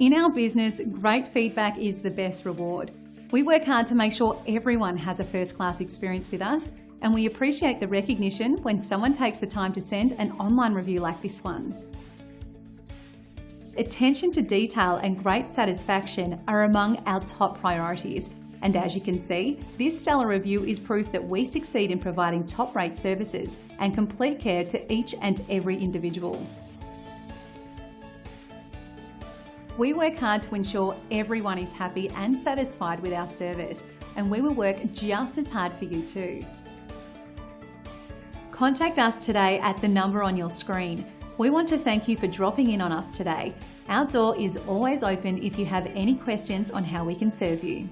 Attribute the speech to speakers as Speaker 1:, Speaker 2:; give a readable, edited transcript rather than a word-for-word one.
Speaker 1: In our business, great feedback is the best reward. We work hard to make sure everyone has a first-class experience with us, and we appreciate the recognition when someone takes the time to send an online review like this one. Attention to detail and great satisfaction are among our top priorities, and as you can see, this stellar review is proof that we succeed in providing top-rate services and complete care to each and every individual. We work hard to ensure everyone is happy and satisfied with our service, and we will work just as hard for you too. Contact us today at the number on your screen. We want to thank you for dropping in on us today. Our door is always open if you have any questions on how we can serve you.